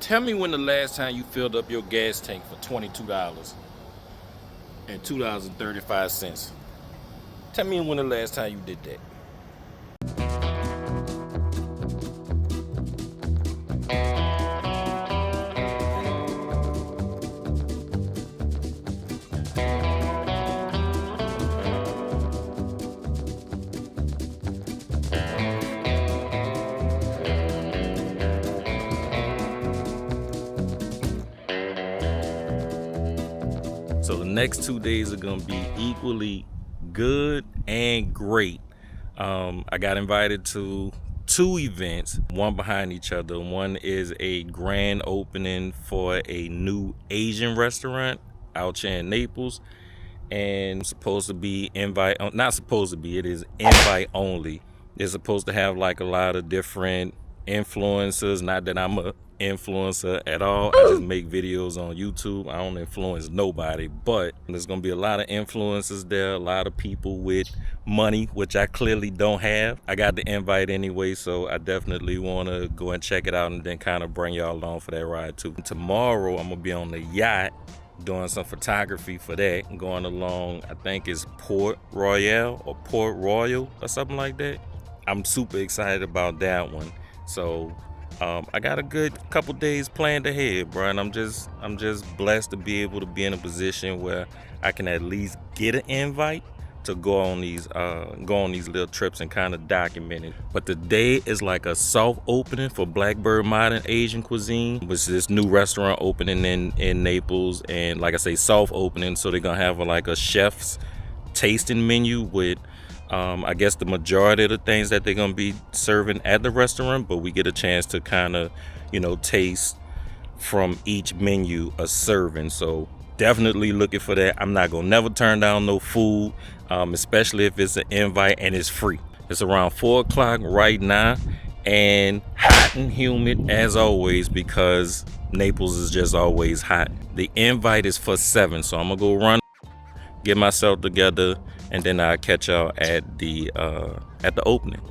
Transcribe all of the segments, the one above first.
Tell me when the last time you filled up your gas tank for $22 and $2.35. Tell me when the last time you did that. So the next 2 days are gonna be equally good and great. I got invited to 2 events, one behind each other. One is a grand opening for a new Asian restaurant out here in Naples, and supposed to be invite, not supposed to be, it is invite only. It's supposed to have like a lot of different influencers. Not that I'm a influencer at all, I just make videos on YouTube. I don't influence nobody, but there's gonna be a lot of influencers there, a lot of people with money, which I clearly don't have. I got the invite anyway, so I definitely want to go and check it out and then kind of bring y'all along for that ride too. Tomorrow I'm gonna be on the yacht doing some photography for that, going along, I think it's Port Royal or something like that. I'm super excited about that one. So I got a good couple days planned ahead, bro, and I'm just blessed to be able to be in a position where I can at least get an invite to go on these little trips and kind of document it. But today is like a soft opening for Blackbird Modern Asian Cuisine, which is this new restaurant opening in Naples. And like I say, soft opening, so they're gonna have like a chef's tasting menu with I guess the majority of the things that they're gonna be serving at the restaurant, but we get a chance to kind of, you know, taste from each menu a serving. So definitely looking for that. I'm not gonna never turn down no food, especially if it's an invite and it's free. It's around 4 o'clock right now, and hot and humid as always, because Naples is just always hot. The invite is for 7, so I'm gonna go run, get myself together, and then I'll catch y'all at the opening.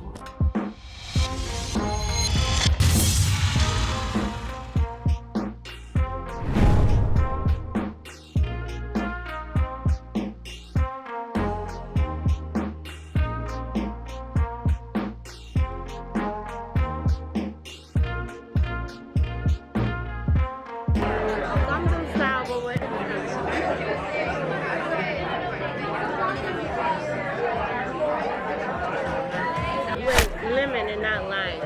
Lemon and not lime.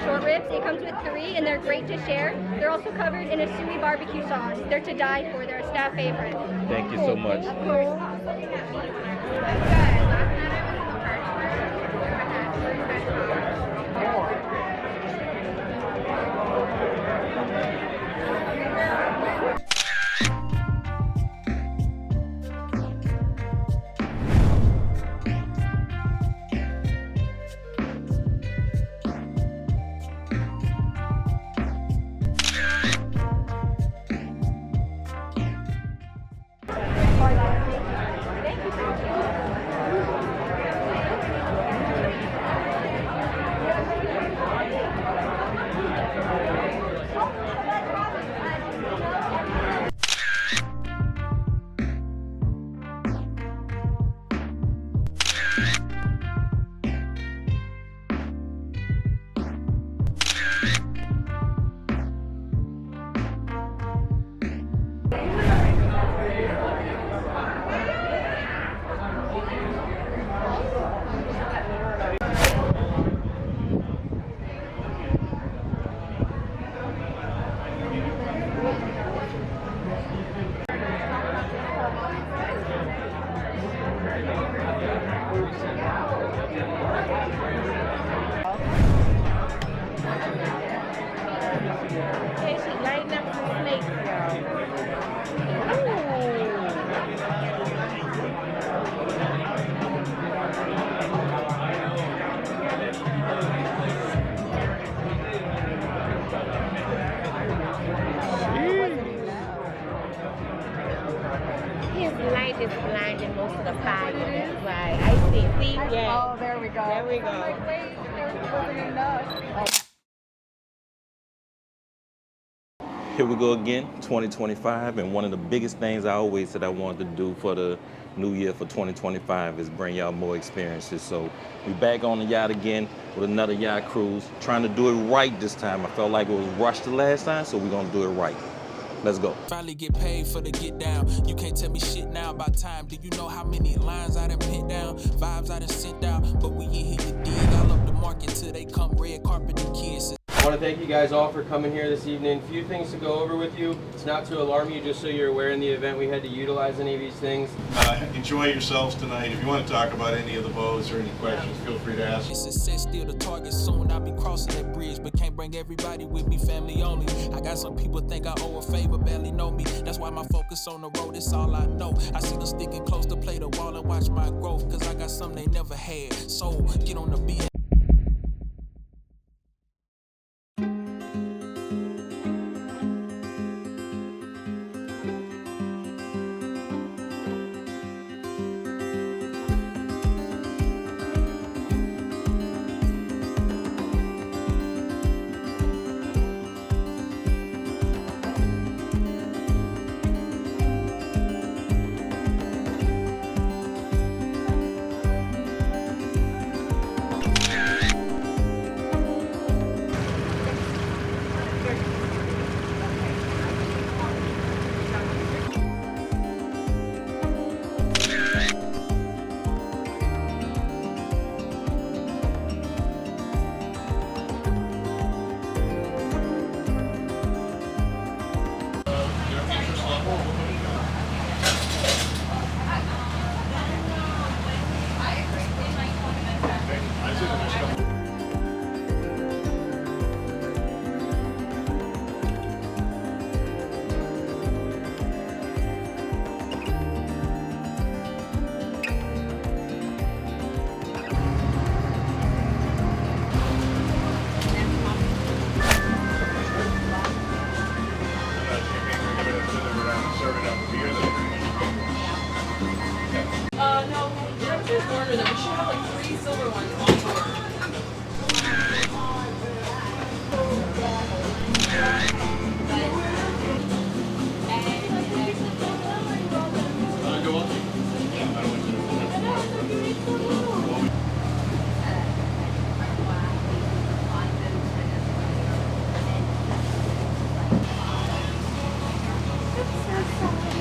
Short ribs. It comes with 3 and they're great to share. They're also covered in a sui barbecue sauce. They're to die for. They're a staff favorite. Thank you so much. Of course. was blinding most of the fire. That's why. I see. See? Yeah. Oh, there we go. There we go. I'm like, wait, there wasn't enough. Here we go again, 2025, and one of the biggest things I always said I wanted to do for the new year for 2025 is bring y'all more experiences. So we back on the yacht again with another yacht cruise, trying to do it right this time. I felt like it was rushed the last time, so we're gonna do it right. Let's go. Finally get paid for the get down. You can't tell me shit now about time. Do you know how many lines I done put down? Vibes I done sent out, but we ain't here to dig. I love the market till they come red carpet and kids. I want to thank you guys all for coming here this evening. A few things to go over with you. It's not to alarm you, just so you're aware in the event we had to utilize any of these things. Enjoy yourselves tonight. If you want to talk about any of the boats or any questions, feel free to ask. It's success, still the target. Soon I'll be crossing that bridge, but can't bring everybody with me, family only. I got some people think I owe a favor, barely know me. That's why my focus on the road, it's all I know. I see them sticking close to play the wall and watch my growth, cause I got something they never had. So get on the beat.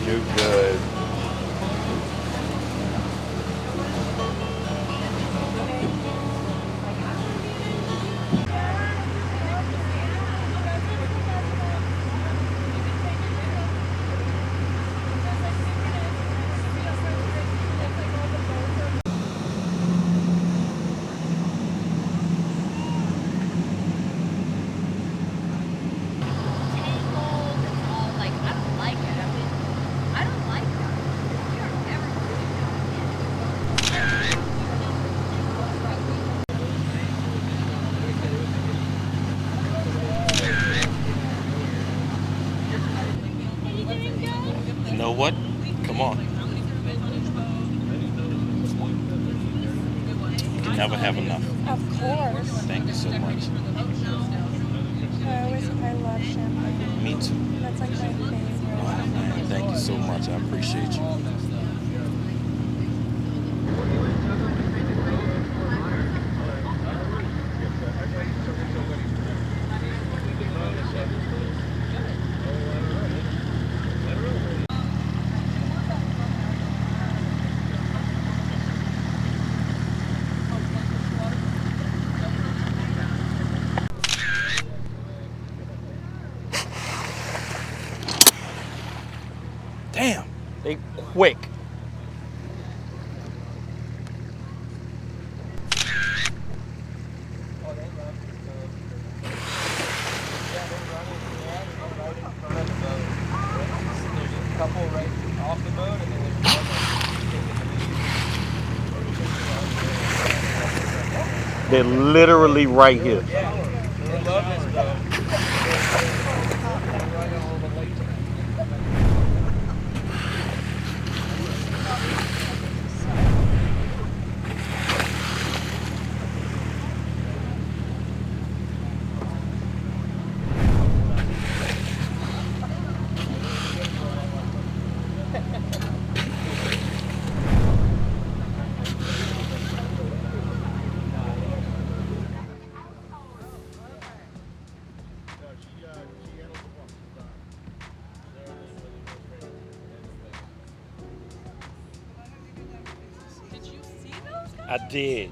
You're good. You know what? Come on. You can never have enough. Of course. Thank you so much. I love champagne. Me too. That's like my favorite. Oh, man, thank you so much. I appreciate you. Damn, they quick. Couple right off the boat, and then there's one. They're literally right here. Yeah, they love this boat. I did.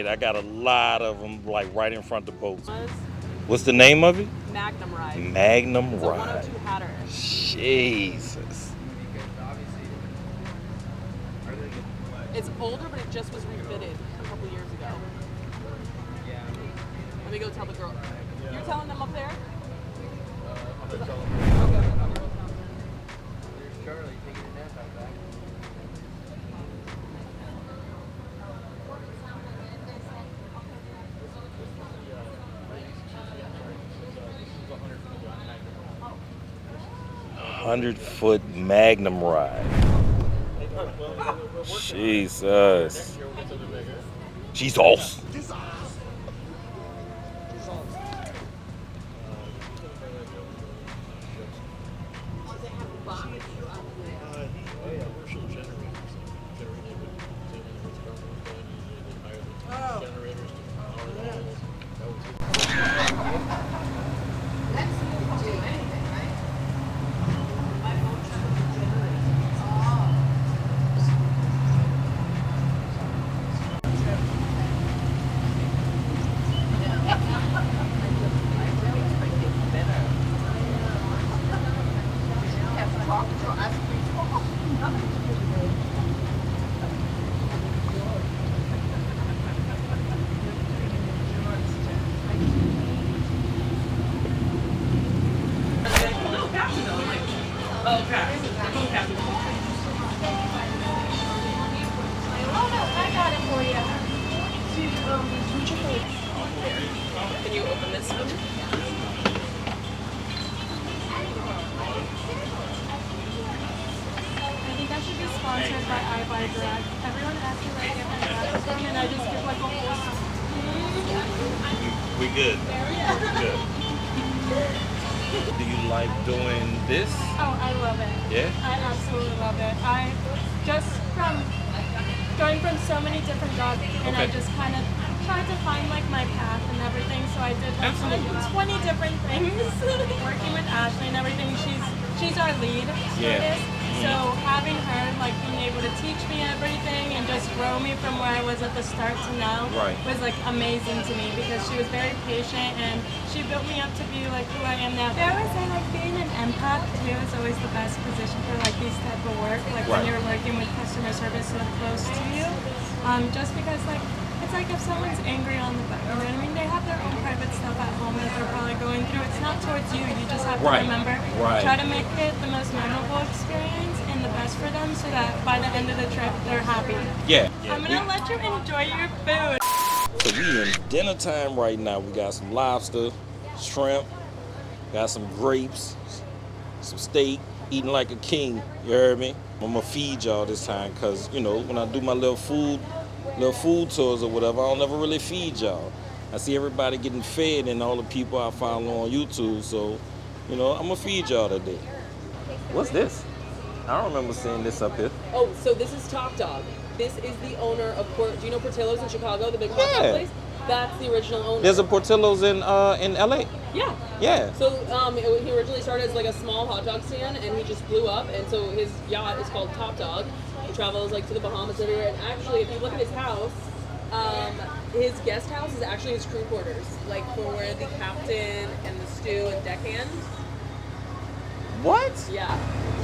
I got a lot of them, like right in front of the boats. What's the name of it? Magnum Ride. Magnum It's a Ride. 102 hatter. Jesus. It's older, but it just was refitted a couple years ago. Let me go tell the girl. You're telling them up there? There's Charlie taking a nap out back. $100-foot Magnum Ride. Jesus. Jesus. Can you open this one? I think I should be sponsored by I Buy Direct. Everyone asks me where I get my glasses from, and I just give like a whole. We good. We good. Do you like doing this? Oh, I love it. Yeah? I absolutely love it. I just from going from so many different jobs, and I Okay. just kind of tried to find like my path and everything. So I did like 20 different things. Working with Ashley and everything, she's our lead Yeah. artist. So having her like being able to teach me everything and just grow me from where I was at the start to now Right. was like amazing to me because she was very patient and she built me up to be like who I am now. I always say like being an empath too is always the best position for like these type of work, like Right. when you're working with customer service so close to you. Just because like it's like if someone's angry on the phone, you know what I mean? They have their own private stuff at home that they're probably going through. It's not towards you. You just have to Right. remember, Right. try to make it the most memorable experience and the best for them so that by the end of the trip, they're happy. Yeah. I'm gonna let you enjoy your food. So we in dinner time right now. We got some lobster, shrimp, got some grapes, some steak, eating like a king. You heard me? I'm gonna feed y'all this time because, you know, when I do my little food tours or whatever, I don't ever really feed y'all. I see everybody getting fed and all the people I follow on YouTube, so, you know, I'm gonna feed y'all today. What's this? I don't remember seeing this up here. Oh, so this is Top Dog. This is the owner of do you know Portillo's in Chicago, the big hot dog Yeah. place? That's the original owner. There's a Portillo's in LA. Yeah. Yeah. So he originally started as like a small hot dog stand, and he just blew up. And so his yacht is called Top Dog. He travels like to the Bahamas everywhere. And actually, if you look at his house, his guest house is actually his crew quarters, like for where the captain and the stew and deckhand. What? Yeah,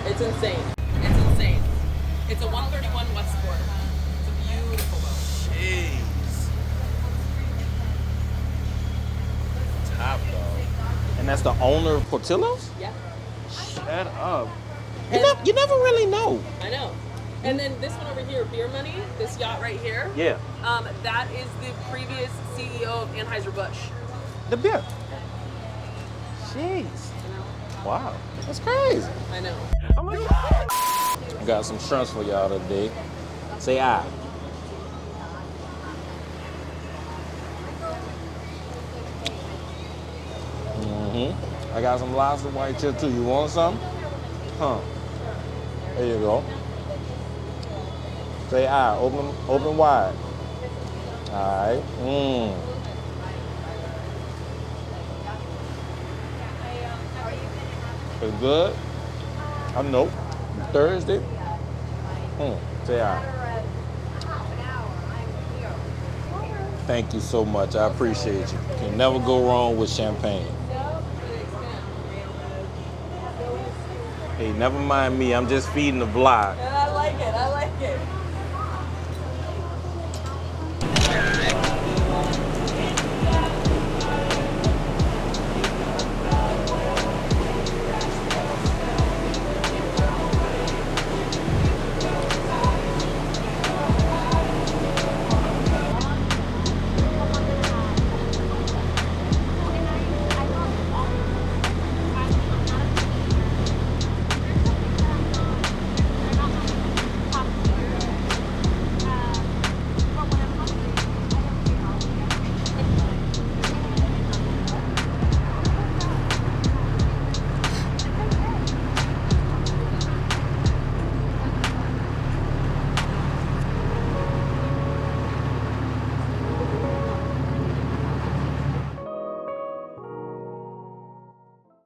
it's insane. It's insane. It's a 131 Westport. It's a beautiful boat. Jeez. Top Dog. And that's the owner of Portillo's? Yeah, Shut up. You never really know. I know. And then this one over here, Beer Money, this yacht right here. Yeah. That is the previous CEO of Anheuser-Busch. The beer. Jeez. Wow. That's crazy. I know. Oh my God. I got some shrimps for y'all today. Say aye. I got some lobster white here too. You want some? Huh. There you go. Say aye. Open wide. All right. It's good. I know. Thursday. Say aye. Thank you so much. I appreciate you. Can never go wrong with champagne. Hey, never mind me. I'm just feeding the vlog. I like it. I like it.